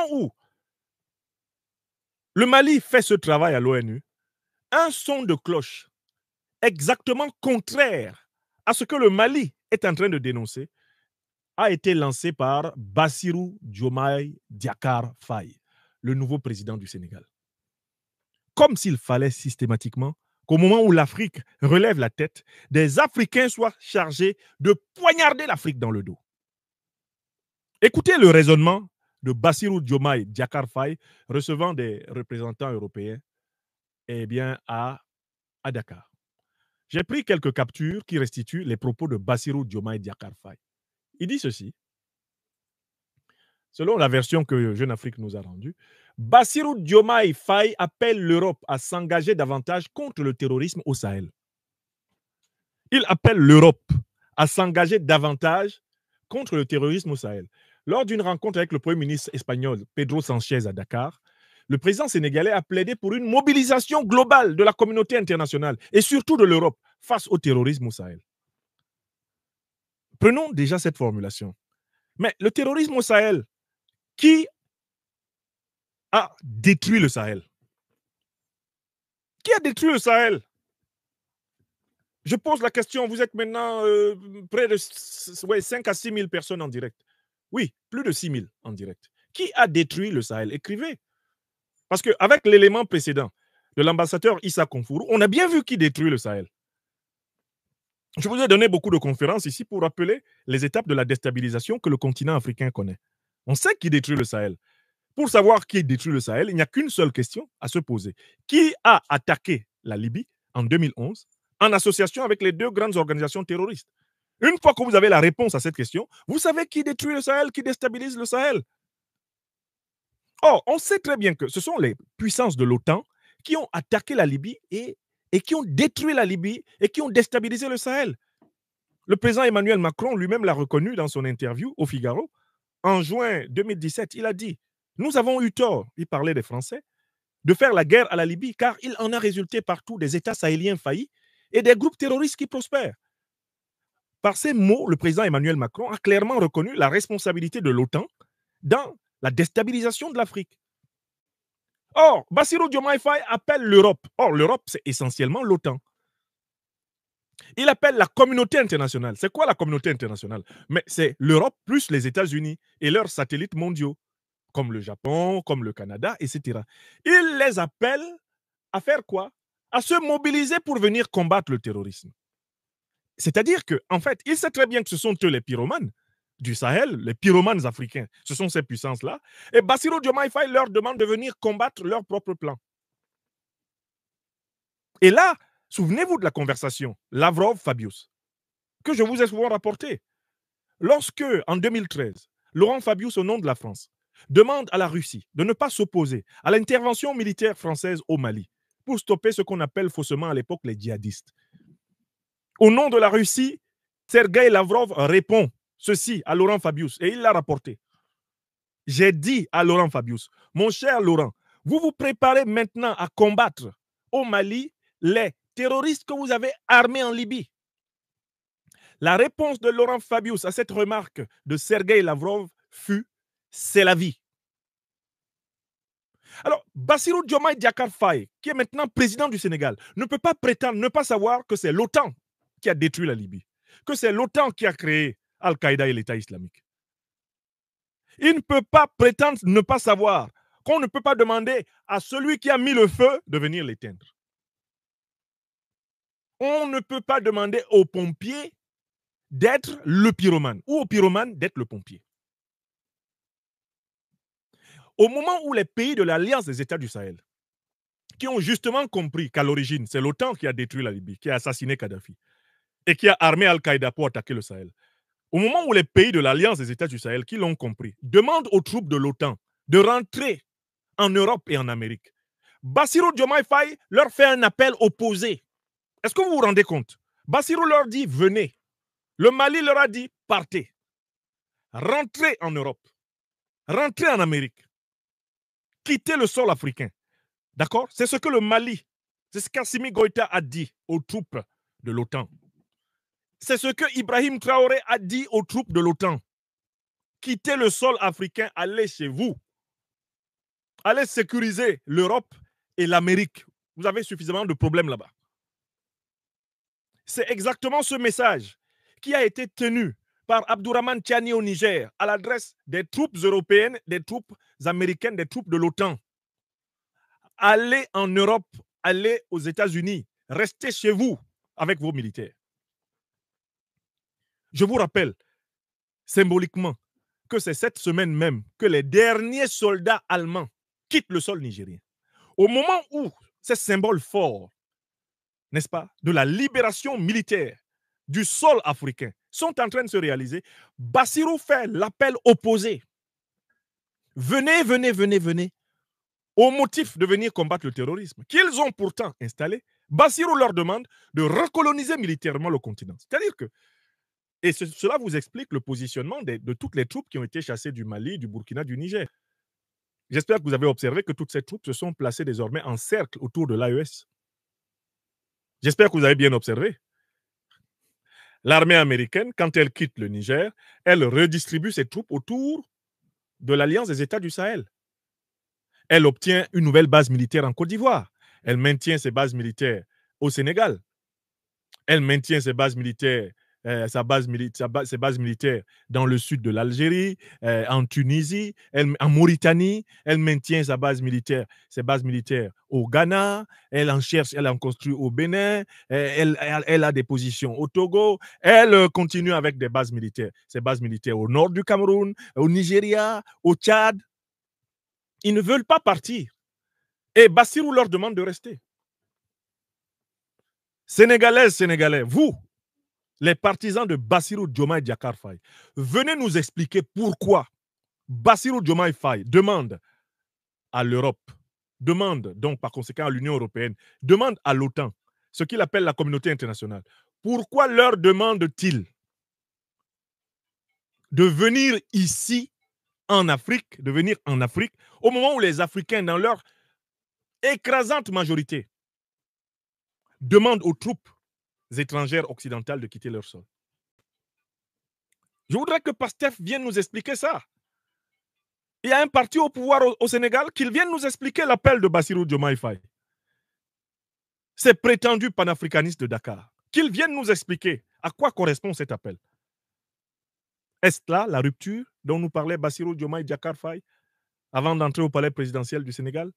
moment où le Mali fait ce travail à l'ONU, un son de cloche exactement contraire à ce que le Mali est en train de dénoncer a été lancé par Bassirou Diomaye Diakhar Faye, le nouveau président du Sénégal. Comme s'il fallait systématiquement qu'au moment où l'Afrique relève la tête, des Africains soient chargés de poignarder l'Afrique dans le dos. Écoutez le raisonnement de Bassirou Diomaye Diakhar Faye recevant des représentants européens à Dakar. J'ai pris quelques captures qui restituent les propos de Bassirou Diomaye Diakhar Faye. Il dit ceci. Selon la version que Jeune Afrique nous a rendue, Bassirou Diomaye Faye appelle l'Europe à s'engager davantage contre le terrorisme au Sahel. Il appelle l'Europe à s'engager davantage contre le terrorisme au Sahel. Lors d'une rencontre avec le Premier ministre espagnol Pedro Sanchez à Dakar, le président sénégalais a plaidé pour une mobilisation globale de la communauté internationale et surtout de l'Europe face au terrorisme au Sahel. Prenons déjà cette formulation. Mais le terrorisme au Sahel, qui a détruit le Sahel? Qui a détruit le Sahel? Je pose la question, vous êtes maintenant près de 5 à 6 000 personnes en direct. Oui, plus de 6 000 en direct. Qui a détruit le Sahel? Écrivez. Parce qu'avec l'élément précédent de l'ambassadeur Issa Konfourou, on a bien vu qui détruit le Sahel. Je vous ai donné beaucoup de conférences ici pour rappeler les étapes de la déstabilisation que le continent africain connaît. On sait qui détruit le Sahel. Pour savoir qui détruit le Sahel, il n'y a qu'une seule question à se poser. Qui a attaqué la Libye en 2011 en association avec les deux grandes organisations terroristes? Une fois que vous avez la réponse à cette question, vous savez qui détruit le Sahel, qui déstabilise le Sahel. Or, on sait très bien que ce sont les puissances de l'OTAN qui ont attaqué la Libye et qui ont détruit la Libye et qui ont déstabilisé le Sahel. Le président Emmanuel Macron lui-même l'a reconnu dans son interview au Figaro. En juin 2017, il a dit « Nous avons eu tort », il parlait des Français, de faire la guerre à la Libye car il en a résulté partout des États sahéliens faillis et des groupes terroristes qui prospèrent. Par ces mots, le président Emmanuel Macron a clairement reconnu la responsabilité de l'OTAN dans la déstabilisation de l'Afrique. Or, Bassirou Diomaye Faye appelle l'Europe. Or, l'Europe, c'est essentiellement l'OTAN. Il appelle la communauté internationale. C'est quoi la communauté internationale? Mais c'est l'Europe plus les États-Unis et leurs satellites mondiaux, comme le Japon, comme le Canada, etc. Il les appelle à faire quoi? À se mobiliser pour venir combattre le terrorisme. C'est-à-dire qu'en fait, il sait très bien que ce sont eux les pyromanes du Sahel, les pyromanes africains. Ce sont ces puissances-là. Et Bassirou Diomaye Faye leur demande de venir combattre leur propre plan. Et là, souvenez-vous de la conversation Lavrov-Fabius, que je vous ai souvent rapportée. Lorsque, en 2013, Laurent Fabius, au nom de la France, demande à la Russie de ne pas s'opposer à l'intervention militaire française au Mali pour stopper ce qu'on appelle faussement à l'époque les djihadistes. Au nom de la Russie, Sergueï Lavrov répond ceci à Laurent Fabius et il l'a rapporté. J'ai dit à Laurent Fabius, mon cher Laurent, vous vous préparez maintenant à combattre au Mali les terroristes que vous avez armés en Libye. La réponse de Laurent Fabius à cette remarque de Sergueï Lavrov fut « c'est la vie ». Alors, Bassirou Diomaye Diakhar Faye, qui est maintenant président du Sénégal, ne peut pas prétendre ne pas savoir que c'est l'OTAN qui a détruit la Libye, que c'est l'OTAN qui a créé Al-Qaïda et l'État islamique. Il ne peut pas prétendre ne pas savoir qu'on ne peut pas demander à celui qui a mis le feu de venir l'éteindre. On ne peut pas demander aux pompiers d'être le pyromane ou au pyromane d'être le pompier. Au moment où les pays de l'Alliance des États du Sahel, qui ont justement compris qu'à l'origine, c'est l'OTAN qui a détruit la Libye, qui a assassiné Kadhafi et qui a armé Al-Qaïda pour attaquer le Sahel, au moment où les pays de l'Alliance des États du Sahel, qui l'ont compris, demandent aux troupes de l'OTAN de rentrer en Europe et en Amérique, Bassirou Diomaye Faye leur fait un appel opposé. Est-ce que vous vous rendez compte? Bassirou leur dit, venez. Le Mali leur a dit, partez. Rentrez en Europe. Rentrez en Amérique. Quittez le sol africain. D'accord? C'est ce que le Mali, c'est ce qu'Assimi Goïta a dit aux troupes de l'OTAN. C'est ce que Ibrahim Traoré a dit aux troupes de l'OTAN. Quittez le sol africain, allez chez vous. allez sécuriser l'Europe et l'Amérique. Vous avez suffisamment de problèmes là-bas. C'est exactement ce message qui a été tenu par Abdourahmane Tiani au Niger à l'adresse des troupes européennes, des troupes américaines, des troupes de l'OTAN. Allez en Europe, allez aux États-Unis, restez chez vous avec vos militaires. Je vous rappelle symboliquement que c'est cette semaine même que les derniers soldats allemands quittent le sol nigérien. Au moment où ces symboles forts, n'est-ce pas, de la libération militaire du sol africain sont en train de se réaliser, Bassirou fait l'appel opposé. Venez, venez, venez, venez. Au motif de venir combattre le terrorisme, qu'ils ont pourtant installé, Bassirou leur demande de recoloniser militairement le continent. C'est-à-dire que, et cela vous explique le positionnement de toutes les troupes qui ont été chassées du Mali, du Burkina, du Niger. J'espère que vous avez observé que toutes ces troupes se sont placées désormais en cercle autour de l'AES. J'espère que vous avez bien observé. L'armée américaine, quand elle quitte le Niger, elle redistribue ses troupes autour de l'Alliance des États du Sahel. Elle obtient une nouvelle base militaire en Côte d'Ivoire. Elle maintient ses bases militaires au Sénégal. Elle maintient ses bases militaires, ses bases militaires dans le sud de l'Algérie, en Tunisie, en Mauritanie. Elle maintient ses bases militaires au Ghana. Elle en cherche, elle en construit au Bénin. Elle a des positions au Togo. Elle continue avec des bases militaires. Ses bases militaires au nord du Cameroun, au Nigeria, au Tchad. Ils ne veulent pas partir. Et Bassirou leur demande de rester. Sénégalaises, Sénégalais, vous, les partisans de Bassirou Diomaye Diakhar Faye, venez nous expliquer pourquoi Bassirou Diomaye Faye demande à l'Europe, demande donc par conséquent à l'Union européenne, demande à l'OTAN, ce qu'il appelle la communauté internationale. Pourquoi leur demande-t-il de venir ici en Afrique, au moment où les Africains, dans leur écrasante majorité, demandent aux troupes étrangères occidentales de quitter leur sol? Je voudrais que Pastef vienne nous expliquer ça. Il y a un parti au pouvoir au Sénégal qui vienne nous expliquer l'appel de Bassirou Diomaye Faye. Ces prétendus panafricanistes de Dakar, qu'ils viennent nous expliquer à quoi correspond cet appel. Est-ce là la rupture dont nous parlait Bassirou Diomaye Diakhar Faye avant d'entrer au palais présidentiel du Sénégal?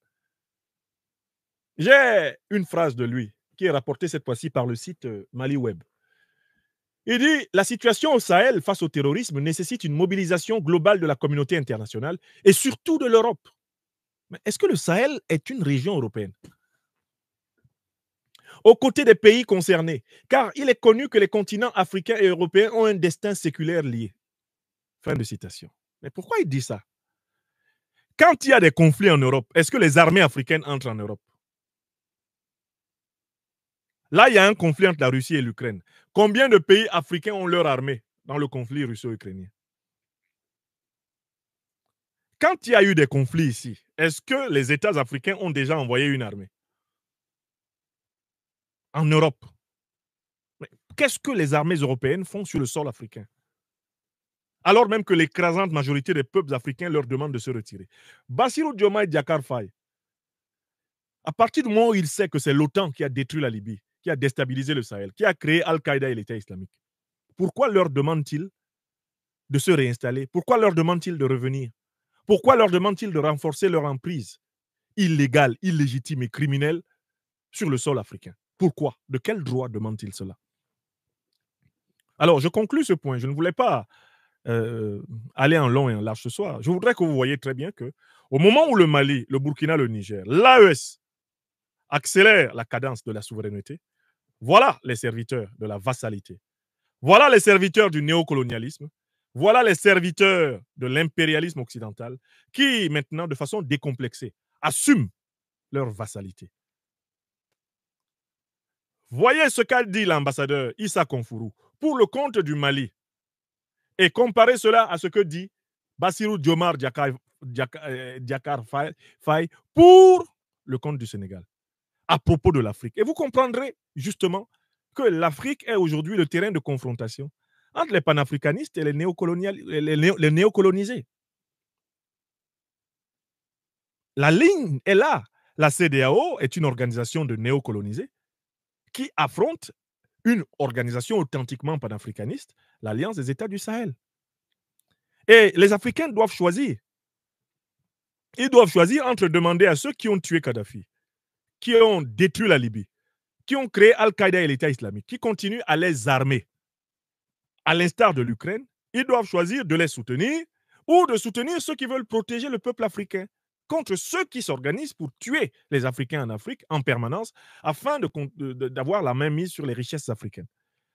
J'ai une phrase de lui qui est rapportée cette fois-ci par le site Mali Web. Il dit « La situation au Sahel face au terrorisme nécessite une mobilisation globale de la communauté internationale et surtout de l'Europe. » Mais est-ce que le Sahel est une région européenne? Aux côtés des pays concernés, car il est connu que les continents africains et européens ont un destin séculaire lié. Fin de citation. Mais pourquoi il dit ça? Quand il y a des conflits en Europe, est-ce que les armées africaines entrent en Europe? Là, il y a un conflit entre la Russie et l'Ukraine. Combien de pays africains ont leur armée dans le conflit russo-ukrainien? Quand il y a eu des conflits ici, est-ce que les États africains ont déjà envoyé une armée en Europe? Qu'est-ce que les armées européennes font sur le sol africain? Alors même que l'écrasante majorité des peuples africains leur demande de se retirer. Bassirou Diomaye Diakhar Faye, à partir du moment où il sait que c'est l'OTAN qui a détruit la Libye, qui a déstabilisé le Sahel, qui a créé Al-Qaïda et l'État islamique, pourquoi leur demande-t-il de se réinstaller? Pourquoi leur demande-t-il de revenir? Pourquoi leur demande-t-il de renforcer leur emprise illégale, illégitime et criminelle sur le sol africain? Pourquoi? De quel droit demande-t-il cela? Alors, je conclus ce point. Je ne voulais pas aller en long et en large ce soir. Je voudrais que vous voyez très bien qu'au moment où le Mali, le Burkina, le Niger, l'AES accélèrent la cadence de la souveraineté, voilà les serviteurs de la vassalité. Voilà les serviteurs du néocolonialisme. Voilà les serviteurs de l'impérialisme occidental qui, maintenant, de façon décomplexée, assument leur vassalité. Voyez ce qu'a dit l'ambassadeur Issa Konfourou pour le compte du Mali et comparez cela à ce que dit Bassirou Diomaye Diakhar Faye pour le compte du Sénégal à propos de l'Afrique. Et vous comprendrez justement que l'Afrique est aujourd'hui le terrain de confrontation entre les panafricanistes et les néocolonisés. La ligne est là. La CEDEAO est une organisation de néocolonisés qui affronte une organisation authentiquement panafricaniste, l'Alliance des États du Sahel. Et les Africains doivent choisir. Ils doivent choisir entre demander à ceux qui ont tué Kadhafi, qui ont détruit la Libye, qui ont créé Al-Qaïda et l'État islamique, qui continuent à les armer, à l'instar de l'Ukraine, ils doivent choisir de les soutenir ou de soutenir ceux qui veulent protéger le peuple africain contre ceux qui s'organisent pour tuer les Africains en Afrique en permanence afin d'avoir la main mise sur les richesses africaines.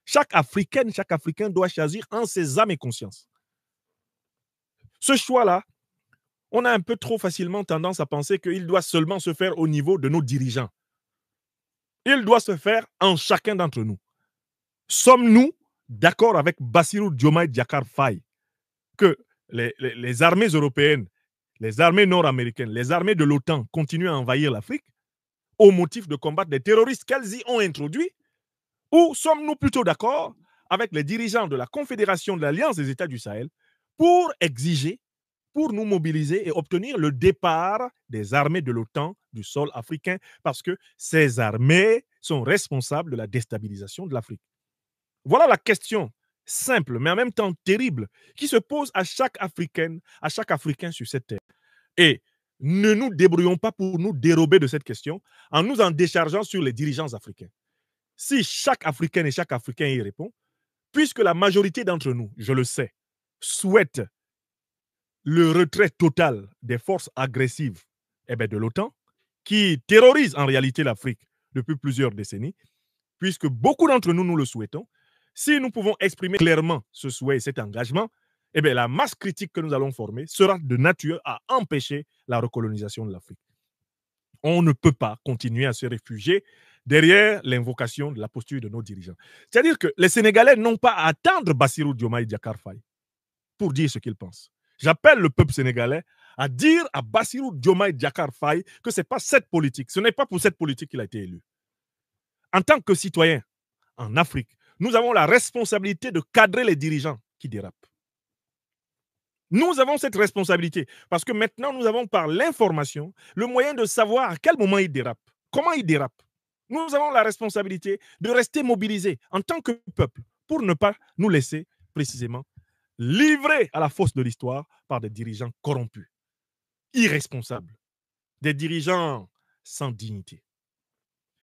Chaque Africaine, chaque Africain doit choisir en ses âmes et conscience. Ce choix-là, on a un peu trop facilement tendance à penser qu'il doit seulement se faire au niveau de nos dirigeants. Il doit se faire en chacun d'entre nous. Sommes-nous d'accord avec Bassirou Diomaye Diakhar Faye que les armées européennes, les armées nord-américaines, les armées de l'OTAN continuent à envahir l'Afrique au motif de combattre les terroristes qu'elles y ont introduits? Ou sommes-nous plutôt d'accord avec les dirigeants de la Confédération de l'Alliance des États du Sahel pour exiger, pour nous mobiliser et obtenir le départ des armées de l'OTAN du sol africain parce que ces armées sont responsables de la déstabilisation de l'Afrique? Voilà la question simple, mais en même temps terrible, qui se pose à chaque Africaine, à chaque Africain sur cette terre. Et ne nous débrouillons pas pour nous dérober de cette question en nous en déchargeant sur les dirigeants africains. Si chaque Africaine et chaque Africain y répond, puisque la majorité d'entre nous, je le sais, souhaite le retrait total des forces agressives de l'OTAN, qui terrorisent en réalité l'Afrique depuis plusieurs décennies, puisque beaucoup d'entre nous, nous le souhaitons, si nous pouvons exprimer clairement ce souhait et cet engagement, la masse critique que nous allons former sera de nature à empêcher la recolonisation de l'Afrique. On ne peut pas continuer à se réfugier derrière l'invocation de la posture de nos dirigeants. C'est-à-dire que les Sénégalais n'ont pas à attendre Bassirou Diomaye Diakhar Faye pour dire ce qu'ils pensent. J'appelle le peuple sénégalais à dire à Bassirou Diomaye Diakhar Faye que ce n'est pas cette politique, ce n'est pas pour cette politique qu'il a été élu. En tant que citoyen en Afrique, nous avons la responsabilité de cadrer les dirigeants qui dérapent. Nous avons cette responsabilité parce que maintenant, nous avons par l'information le moyen de savoir à quel moment ils dérapent, comment ils dérapent. Nous avons la responsabilité de rester mobilisés en tant que peuple pour ne pas nous laisser précisément livrer à la fosse de l'histoire par des dirigeants corrompus, irresponsables, des dirigeants sans dignité.